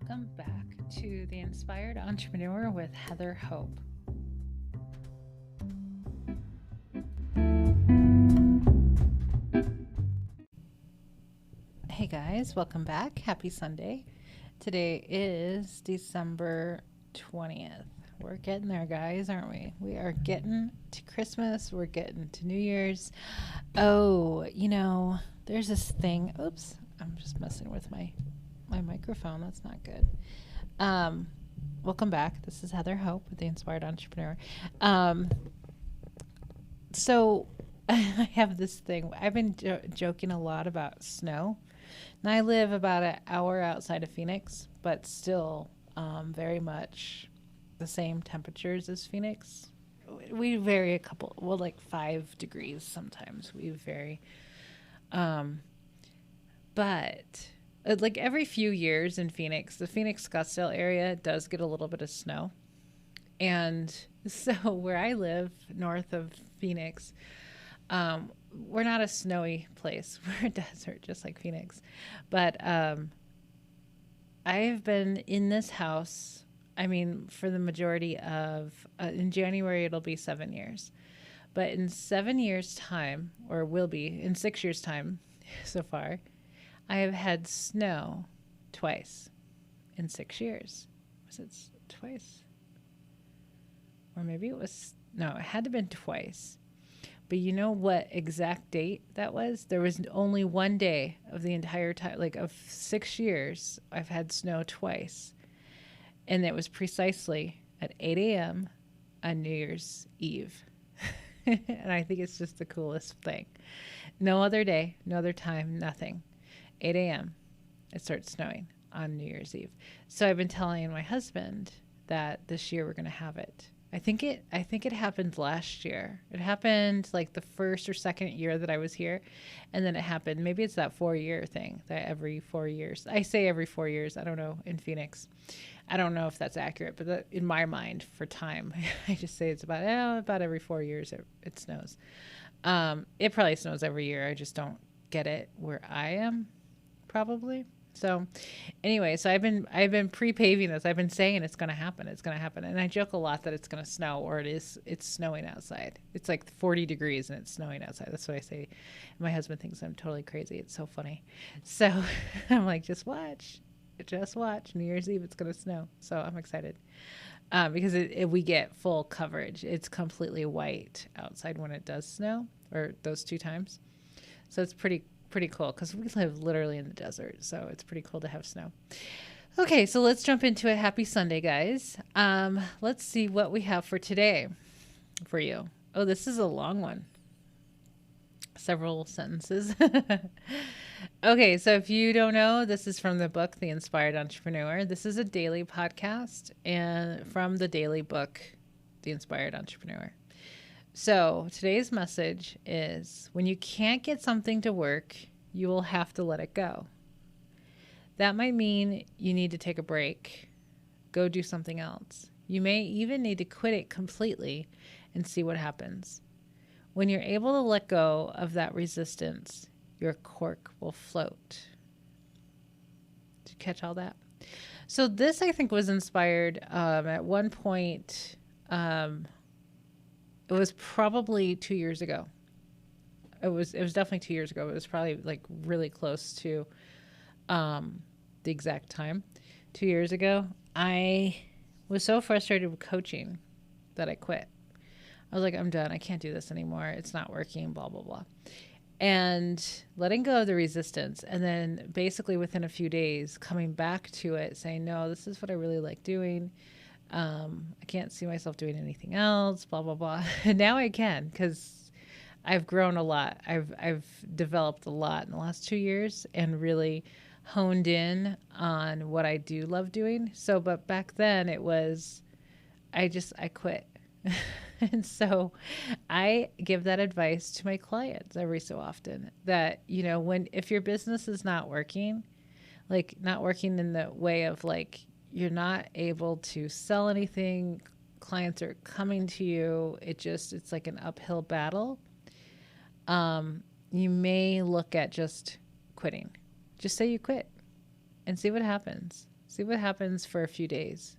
Welcome back to The Inspired Entrepreneur with Heather Hope. Hey guys, welcome back. Happy Sunday. Today is December 20th. We're getting there, guys, aren't we? We are getting to Christmas. We're getting to New Year's. Oh, there's this thing. Oops, I'm just messing with my microphone. That's not good. Welcome back. This is Heather Hope with The Inspired Entrepreneur. So I have this thing. I've been joking a lot about snow. And I live about an hour outside of Phoenix, but still very much the same temperatures as Phoenix. We vary like 5 degrees sometimes. We vary. But like every few years in Phoenix, the Phoenix Scottsdale area does get a little bit of snow. And so where I live, north of Phoenix, we're not a snowy place. We're a desert, just like Phoenix. But I've been in this house, for the majority of, in January, it'll be 7 years. But in 7 years' time, or will be in 6 years' time so far, I have had snow twice in 6 years. Was it twice? Or maybe it was, no, it had to have been twice. But you know what exact date that was? There was only one day of the entire time, like of 6 years, I've had snow twice. And it was precisely at 8 a.m. on New Year's Eve. And I think it's just the coolest thing. No other day, no other time, nothing. 8 a.m. it starts snowing on New Year's Eve. So I've been telling my husband that this year we're going to have it. I think it happened last year. It happened like the first or second year that I was here. And then it happened. Maybe it's that 4-year thing that every 4 years. I say every 4 years. I don't know in Phoenix. I don't know if that's accurate, but that, in my mind for time, I just say it's about every 4 years it snows. It probably snows every year. I just don't get it where I am, probably. So anyway, so I've been pre-paving this. I've been saying it's going to happen. It's going to happen. And I joke a lot that it's going to snow, or it's snowing outside. It's like 40 degrees and it's snowing outside. That's what I say. My husband thinks I'm totally crazy. It's so funny. So I'm like, just watch. New Year's Eve, it's going to snow. So I'm excited. Because we get full coverage. It's completely white outside when it does snow, or those 2 times. So it's pretty cool because we live literally in the desert. So it's pretty cool to have snow. Okay, so let's jump into it. Happy Sunday, guys. Let's see what we have for today for you. Oh, this is a long one. Several sentences. Okay, so if you don't know, this is from the book, The Inspired Entrepreneur. This is a daily podcast and from the daily book, The Inspired Entrepreneur. So today's message is, when you can't get something to work, you will have to let it go. That might mean you need to take a break, go do something else. You may even need to quit it completely and see what happens. When you're able to let go of that resistance, your cork will float. Did you catch all that? So this, I think, was inspired at one point. It was probably 2 years ago. It was definitely 2 years ago. It was probably like really close to the exact time. 2 years ago, I was so frustrated with coaching that I quit. I was like, I'm done. I can't do this anymore. It's not working, blah, blah, blah. And letting go of the resistance. And then basically within a few days, coming back to it, saying, no, this is what I really like doing. I can't see myself doing anything else, blah, blah, blah. And now I can, because I've grown a lot. I've developed a lot in the last 2 years and really honed in on what I do love doing. So, but back then it was, I quit. And so I give that advice to my clients every so often that, if your business is not working, like not working in the way of like, you're not able to sell anything, clients are coming to you, it's like an uphill battle. You may look at just quitting. Just say you quit and see what happens. See what happens for a few days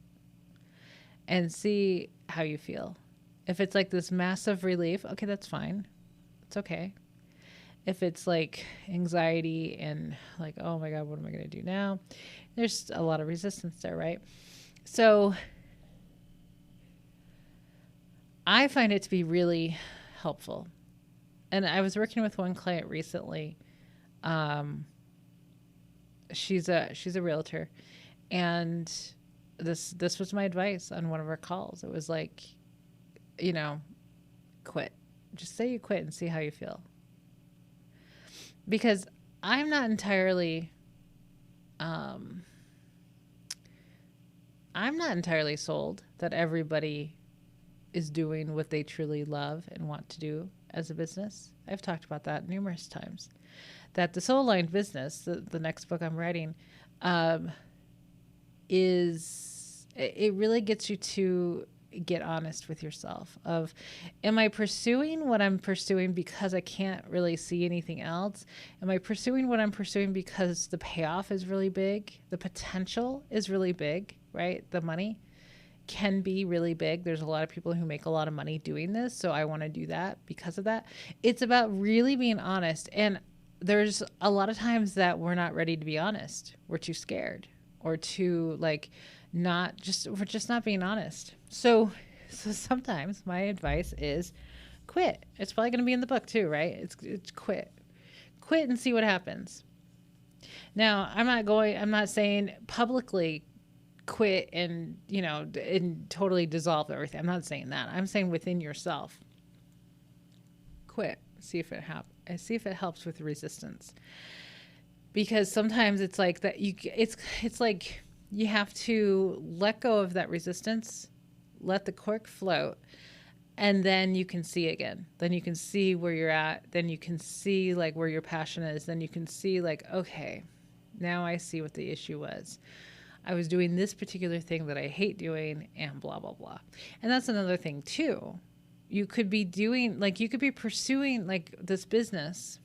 and see how you feel. If it's like this massive relief, okay, that's fine. It's okay. If it's like anxiety and like, oh my God, what am I going to do now? There's a lot of resistance there, right? So I find it to be really helpful. And I was working with one client recently. She's a realtor, and this was my advice on one of our calls. It was like, you know, quit. Just say you quit and see how you feel. Because I'm not entirely sold that everybody is doing what they truly love and want to do as a business. I've talked about that numerous times. That the soul aligned business, the next book I'm writing, it really gets you to get honest with yourself of, am I pursuing what I'm pursuing because I can't really see anything else? Am I pursuing what I'm pursuing because the payoff is really big? The potential is really big, right? The money can be really big. There's a lot of people who make a lot of money doing this, so I want to do that because of that. It's about really being honest. And there's a lot of times that we're not ready to be honest. We're too scared or too like we're just not being honest. So sometimes my advice is quit. It's probably going to be in the book too, right? It's quit and see what happens. Now, I'm not saying publicly quit and, and totally dissolve everything. I'm not saying that. I'm saying within yourself, quit, see if it helps with resistance. Because sometimes it's like that it's like you have to let go of that resistance, let the cork float, and then you can see again. Then you can see where you're at. Then you can see like where your passion is. Then you can see like, okay, now I see what the issue was. I was doing this particular thing that I hate doing and blah, blah, blah. And that's another thing too. You could be pursuing like this business,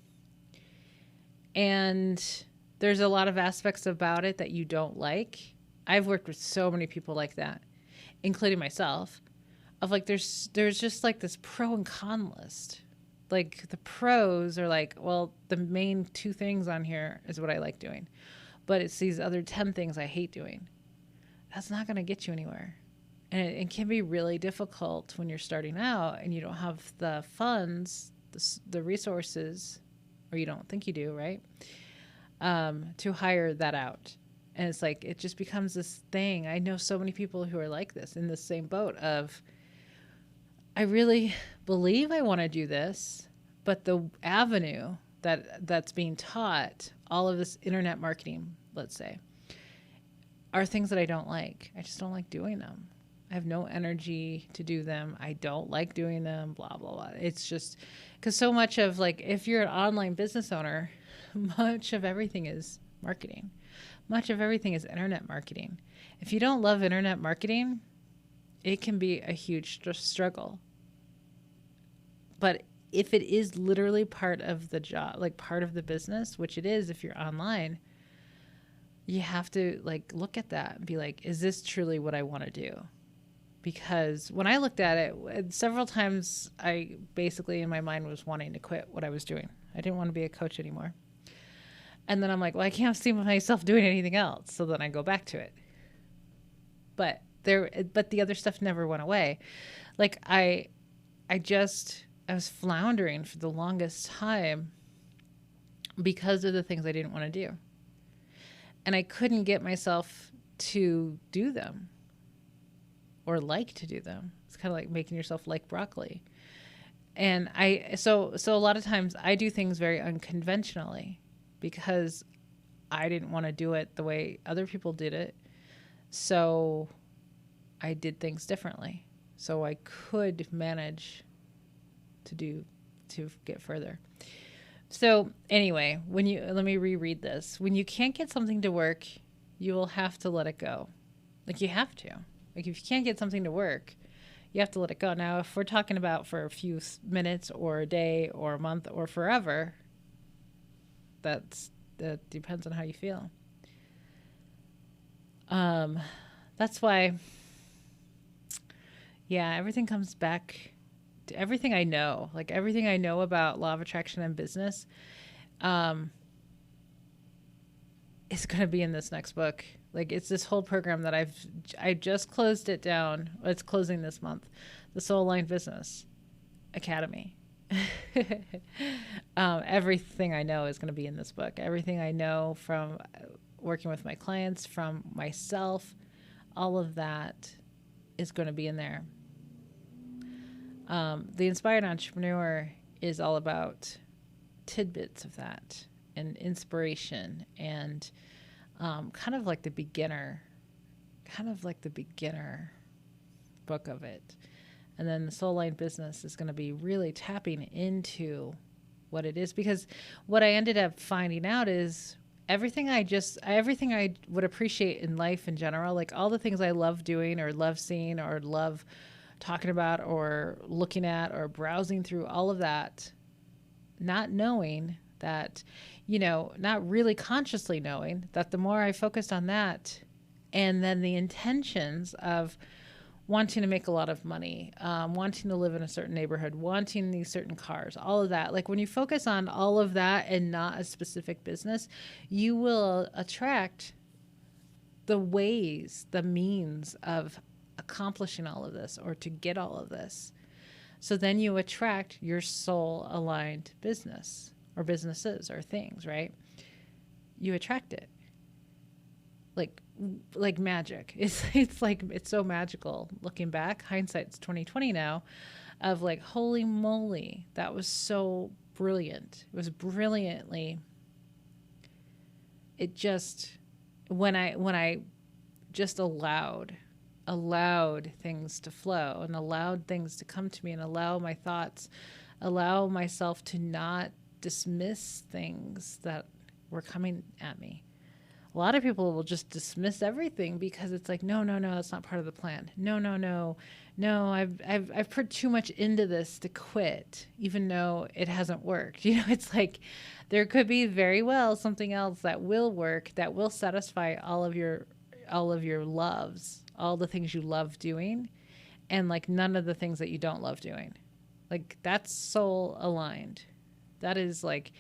and there's a lot of aspects about it that you don't like. I've worked with so many people like that, including myself, of like, there's just like this pro and con list. Like the pros are like, well, the main 2 things on here is what I like doing, but it's these other 10 things I hate doing. That's not going to get you anywhere. And it can be really difficult when you're starting out and you don't have the funds, the resources, or you don't think you do, right? To hire that out. And it's like, it just becomes this thing. I know so many people who are like this, in the same boat of, I really believe I want to do this, but the avenue that's being taught, all of this internet marketing, let's say, are things that I don't like. I just don't like doing them. I have no energy to do them. I don't like doing them, blah, blah, blah. It's just because so much of like, if you're an online business owner, much of everything is marketing. Much of everything is internet marketing. If you don't love internet marketing, it can be a huge struggle. But if it is literally part of the job, like part of the business, which it is if you're online, you have to like look at that and be like, is this truly what I want to do? Because when I looked at it, several times I basically in my mind was wanting to quit what I was doing. I didn't want to be a coach anymore. And then I'm like, well, I can't see myself doing anything else. So then I go back to it. But the other stuff never went away. Like I was floundering for the longest time because of the things I didn't want to do. And I couldn't get myself to do them or like to do them. It's kind of like making yourself like broccoli. And so a lot of times I do things very unconventionally because I didn't want to do it the way other people did it. So I did things differently. So I could manage to get further. So anyway, let me reread this. When you can't get something to work, you will have to let it go. Like you have to. Like if you can't get something to work, you have to let it go. Now, if we're talking about for a few minutes or a day or a month or forever, that depends on how you feel. Um, that's why, yeah, everything comes back to everything I know, like everything I know about law of attraction and business, um, is going to be in this next book. Like it's this whole program that I just closed it down. It's closing this month, the Soul Aligned Business Academy. Everything I know is going to be in this book. Everything I know from working with my clients, from myself, all of that is going to be in there. The Inspired Entrepreneur is all about tidbits of that and inspiration and kind of like the beginner book of it. And then the Soul Line Business is going to be really tapping into what it is, because what I ended up finding out is everything I would appreciate in life in general, like all the things I love doing or love seeing or love talking about or looking at or browsing through, all of that, not knowing that, not really consciously knowing that the more I focused on that, and then the intentions of wanting to make a lot of money, wanting to live in a certain neighborhood, wanting these certain cars, all of that. Like when you focus on all of that and not a specific business, you will attract the ways, the means of accomplishing all of this or to get all of this. So then you attract your soul aligned business or businesses or things, right? You attract it. Like magic. It's like, it's so magical looking back. Hindsight's 2020 now, of like, holy moly, that was so brilliant. It was brilliantly, it just, when I just allowed things to flow and allowed things to come to me and allow my thoughts, allow myself to not dismiss things that were coming at me. A lot of people will just dismiss everything because it's like, no, that's not part of the plan. No, I've put too much into this to quit, even though it hasn't worked. It's like there could be very well something else that will work, that will satisfy all of your loves, all the things you love doing, and like none of the things that you don't love doing. Like that's soul aligned. That is like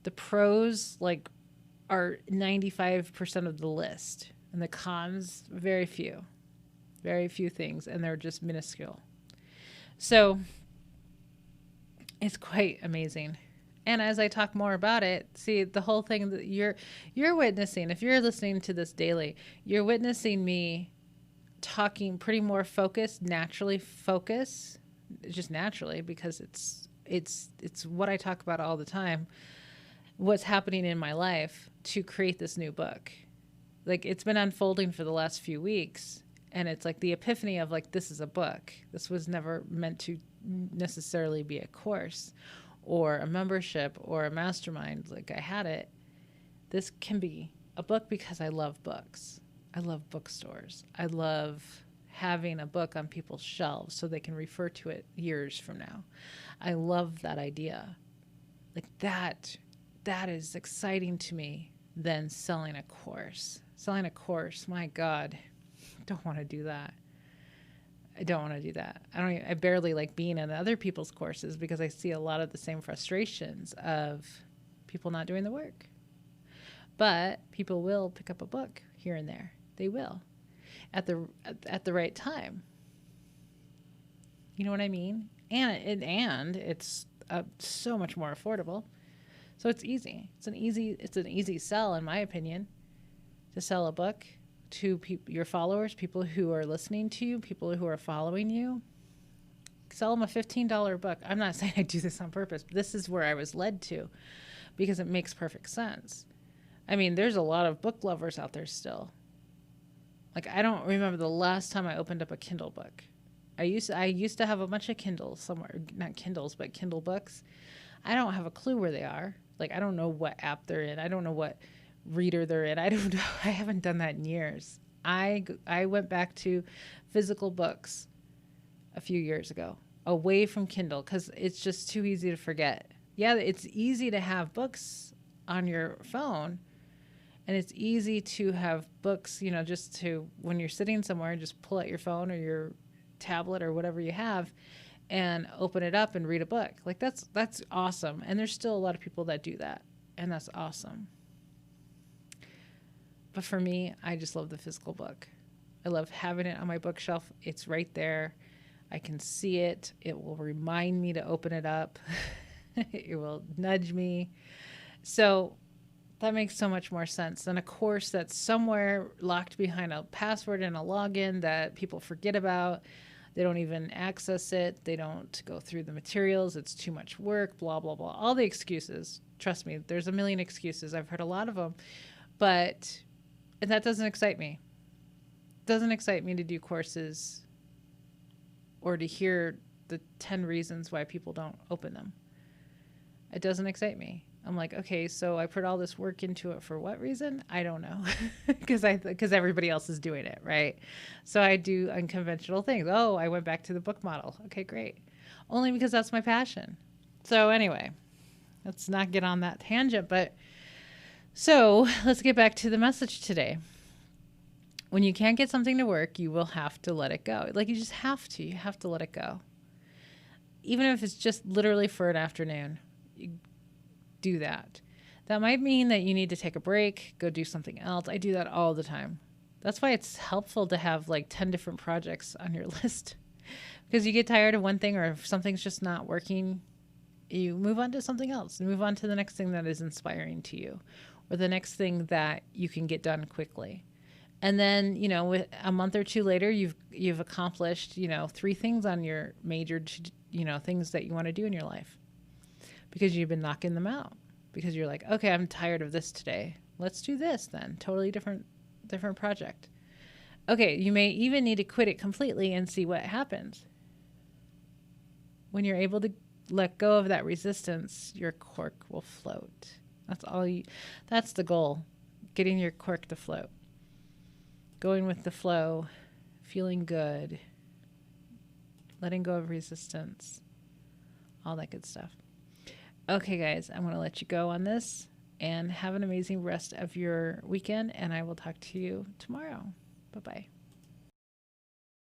the pros, like, are 95% of the list, and the cons, very few things, and they're just minuscule. So it's quite amazing. And as I talk more about it, see, the whole thing that you're witnessing, if you're listening to this daily, you're witnessing me talking pretty more focused, just naturally, because it's what I talk about all the time, what's happening in my life to create this new book. Like it's been unfolding for the last few weeks, and it's like the epiphany of like, this is a book. This was never meant to necessarily be a course or a membership or a mastermind. Like I had it. This can be a book because I love books. I love bookstores. I love having a book on people's shelves so they can refer to it years from now. I love that idea. Like that is exciting to me than selling a course. My God, don't want to do that. I barely like being in other people's courses because I see a lot of the same frustrations of people not doing the work. But people will pick up a book here and there. They will at the right time. You know what I mean? And it's so much more affordable. So it's easy. It's an easy sell, in my opinion, to sell a book to your followers, people who are listening to you, people who are following you. Sell them a $15 book. I'm not saying I do this on purpose, but this is where I was led to because it makes perfect sense. I mean, there's a lot of book lovers out there still. Like, I don't remember the last time I opened up a Kindle book. I used to have a bunch of Kindles somewhere, not Kindles, but Kindle books. I don't have a clue where they are. Like, I don't know what app they're in. I don't know what reader they're in. I don't know. I haven't done that in years. I went back to physical books a few years ago, away from Kindle, because it's just too easy to forget. Yeah, it's easy to have books on your phone And it's easy to have books, just to, when you're sitting somewhere, just pull out your phone or your tablet or whatever you have and open it up and read a book. Like that's awesome. And there's still a lot of people that do that. And that's awesome. But for me, I just love the physical book. I love having it on my bookshelf. It's right there. I can see it. It will remind me to open it up. It will nudge me. So that makes so much more sense than a course that's somewhere locked behind a password and a login that people forget about. They don't even access it. They don't go through the materials. It's too much work, blah, blah, blah. All the excuses. Trust me, there's a million excuses. I've heard a lot of them. But that doesn't excite me. It doesn't excite me to do courses or to hear the 10 reasons why people don't open them. It doesn't excite me. I'm like, okay, so I put all this work into it for what reason? I don't know. Because everybody else is doing it, right? So I do unconventional things. Oh, I went back to the book model. Okay, great. Only because that's my passion. So anyway, let's not get on that tangent. But so let's get back to the message today. When you can't get something to work, you will have to let it go. Like you just have to. You have to let it go. Even if it's just literally for an afternoon, you do that. That might mean that you need to take a break, go do something else. I do that all the time. That's why it's helpful to have like 10 different projects on your list. Because you get tired of one thing, or if something's just not working, you move on to something else. Move on to the next thing that is inspiring to you, or the next thing that you can get done quickly. And then, with a month or two later, you've accomplished, 3 things on your major, things that you want to do in your life, because you've been knocking them out, because you're like, okay, I'm tired of this today. Let's do this then. Totally different project. Okay. You may even need to quit it completely and see what happens. When you're able to let go of that resistance, your cork will float. That's the goal. Getting your cork to float. Going with the flow, feeling good, letting go of resistance, all that good stuff. Okay, guys, I'm going to let you go on this, and have an amazing rest of your weekend, and I will talk to you tomorrow. Bye-bye.